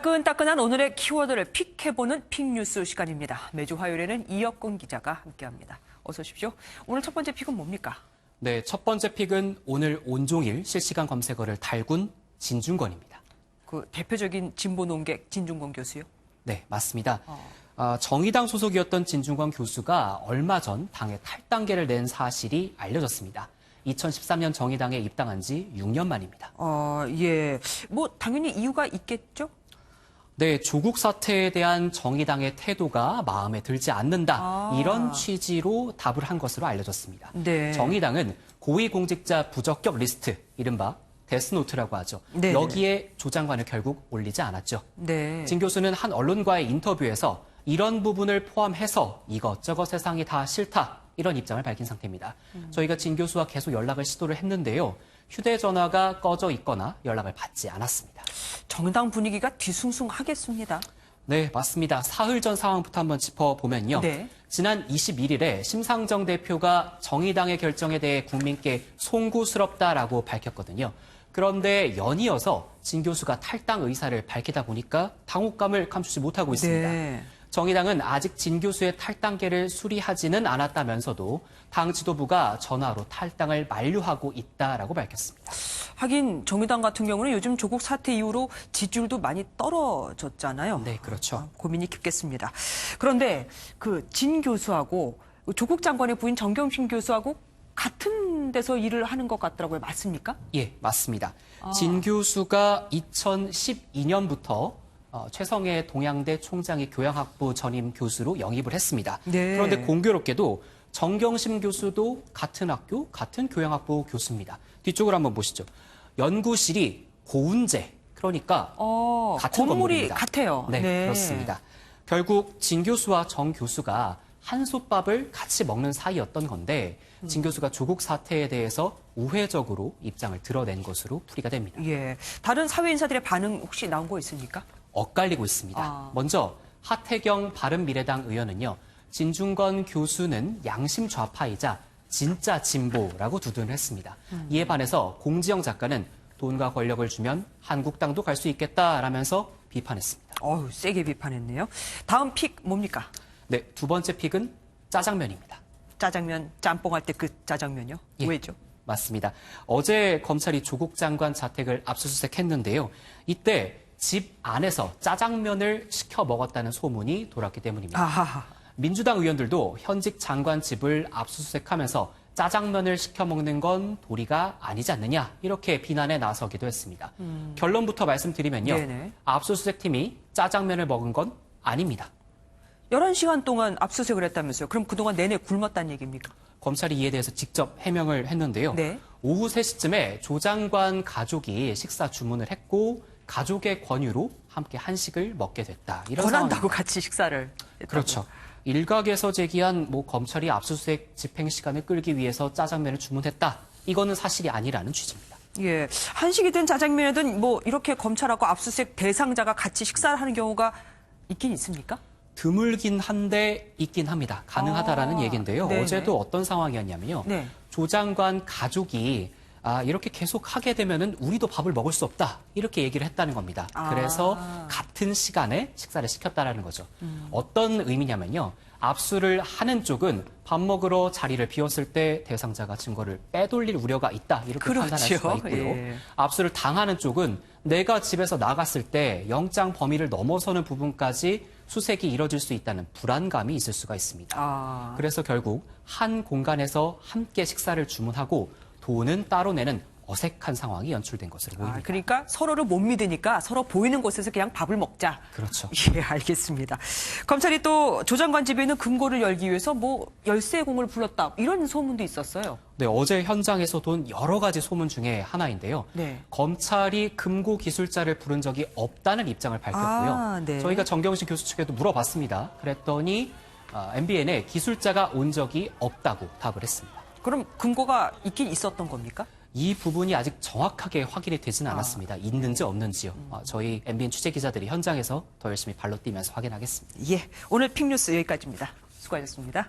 따끈따끈한 오늘의 키워드를 픽해보는 픽뉴스 시간입니다. 매주 화요일에는 이혁근 기자가 함께합니다. 어서 오십시오. 오늘 첫 번째 픽은 뭡니까? 네, 첫 번째 픽은 오늘 온종일 실시간 검색어를 달군 진중권입니다. 그 대표적인 진보 논객 진중권 교수요? 네, 맞습니다. 정의당 소속이었던 진중권 교수가 얼마 전 당의 탈당계를 낸 사실이 알려졌습니다. 2013년 정의당에 입당한 지 6년 만입니다. 예. 뭐 당연히 이유가 있겠죠? 네, 조국 사태에 대한 정의당의 태도가 마음에 들지 않는다. 이런 취지로 답을 한 것으로 알려졌습니다. 네. 정의당은 고위공직자 부적격 리스트, 이른바 데스노트라고 하죠. 네. 여기에 조 장관을 결국 올리지 않았죠. 네. 진 교수는 한 언론과의 인터뷰에서 이런 부분을 포함해서 이것저것 세상이 다 싫다. 이런 입장을 밝힌 상태입니다. 저희가 진 교수와 계속 연락을 시도를 했는데요. 휴대전화가 꺼져 있거나 연락을 받지 않았습니다. 정당 분위기가 뒤숭숭하겠습니다. 네, 맞습니다. 사흘 전 상황부터 한번 짚어보면요. 네. 지난 21일에 심상정 대표가 정의당의 결정에 대해 국민께 송구스럽다라고 밝혔거든요. 그런데 연이어서 진 교수가 탈당 의사를 밝히다 보니까 당혹감을 감추지 못하고 있습니다. 네. 정의당은 아직 진 교수의 탈당계를 수리하지는 않았다면서도 당 지도부가 전화로 탈당을 만류하고 있다라고 밝혔습니다. 하긴 정의당 같은 경우는 요즘 조국 사태 이후로 지지율도 많이 떨어졌잖아요. 네, 그렇죠. 고민이 깊겠습니다. 그런데 그 진 교수하고 조국 장관의 부인 정경심 교수하고 같은 데서 일을 하는 것 같더라고요. 맞습니까? 예, 맞습니다. 진 교수가 2012년부터 최성해 동양대 총장이 교양학부 전임 교수로 영입을 했습니다. 네. 그런데 공교롭게도 정경심 교수도 같은 학교, 같은 교양학부 교수입니다. 뒤쪽으로 한번 보시죠. 연구실이 고운제, 그러니까 같은 건물이 건물입니다. 같아요. 네, 네. 그렇습니다. 결국 진 교수와 정 교수가 한솥밥을 같이 먹는 사이였던 건데 진 교수가 조국 사태에 대해서 우회적으로 입장을 드러낸 것으로 풀이가 됩니다. 예. 다른 사회 인사들의 반응 혹시 나온 거 있습니까? 엇갈리고 있습니다. 먼저 하태경 바른미래당 의원은요. 진중권 교수는 양심 좌파이자 진짜 진보라고 두둔을 했습니다. 이에 반해서 공지영 작가는 돈과 권력을 주면 한국당도 갈 수 있겠다라면서 비판했습니다. 세게 비판했네요. 다음 픽 뭡니까? 네, 두 번째 픽은 짜장면입니다. 짜장면, 짬뽕 할 때 그 짜장면요? 예, 왜죠? 맞습니다. 어제 검찰이 조국 장관 자택을 압수수색했는데요. 이때 집 안에서 짜장면을 시켜 먹었다는 소문이 돌았기 때문입니다. 아하하. 민주당 의원들도 현직 장관 집을 압수수색하면서 짜장면을 시켜 먹는 건 도리가 아니지 않느냐 이렇게 비난에 나서기도 했습니다. 결론부터 말씀드리면요. 네네. 압수수색팀이 짜장면을 먹은 건 아닙니다. 11시간 동안 압수수색을 했다면서요. 그럼 그동안 내내 굶었다는 얘기입니까? 검찰이 이에 대해서 직접 해명을 했는데요. 네. 오후 3시쯤에 조 장관 가족이 식사 주문을 했고 가족의 권유로 함께 한식을 먹게 됐다. 이런 권한다고 상황입니다. 같이 식사를 했다고. 그렇죠. 일각에서 제기한 검찰이 압수수색 집행 시간을 끌기 위해서 짜장면을 주문했다. 이거는 사실이 아니라는 취지입니다. 예. 한식이든 짜장면이든 이렇게 검찰하고 압수수색 대상자가 같이 식사를 하는 경우가 있긴 있습니까? 드물긴 한데 있긴 합니다. 가능하다라는 얘기인데요. 네네. 어제도 어떤 상황이었냐면요. 네. 조 장관 가족이 이렇게 계속 하게 되면은 우리도 밥을 먹을 수 없다. 이렇게 얘기를 했다는 겁니다. 그래서 같은 시간에 식사를 시켰다라는 거죠. 어떤 의미냐면요. 압수를 하는 쪽은 밥 먹으러 자리를 비웠을 때 대상자가 증거를 빼돌릴 우려가 있다. 이렇게 판단할 수가 있고요. 예. 압수를 당하는 쪽은 내가 집에서 나갔을 때 영장 범위를 넘어서는 부분까지 수색이 이뤄질 수 있다는 불안감이 있을 수가 있습니다. 그래서 결국 한 공간에서 함께 식사를 주문하고 돈은 따로 내는 어색한 상황이 연출된 것으로 보입니다. 그러니까 서로를 못 믿으니까 서로 보이는 곳에서 그냥 밥을 먹자. 그렇죠. 예, 알겠습니다. 검찰이 또 조 장관 집에 있는 금고를 열기 위해서 열쇠공을 불렀다. 이런 소문도 있었어요. 네, 어제 현장에서 돈 여러 가지 소문 중에 하나인데요. 네. 검찰이 금고 기술자를 부른 적이 없다는 입장을 밝혔고요. 네. 저희가 정경심 교수 측에도 물어봤습니다. 그랬더니 MBN에 기술자가 온 적이 없다고 답을 했습니다. 그럼 금고가 있긴 있었던 겁니까? 이 부분이 아직 정확하게 확인이 되지는 않았습니다. 있는지 없는지요. 저희 MBN 취재 기자들이 현장에서 더 열심히 발로 뛰면서 확인하겠습니다. 예, 오늘 픽뉴스 여기까지입니다. 수고하셨습니다.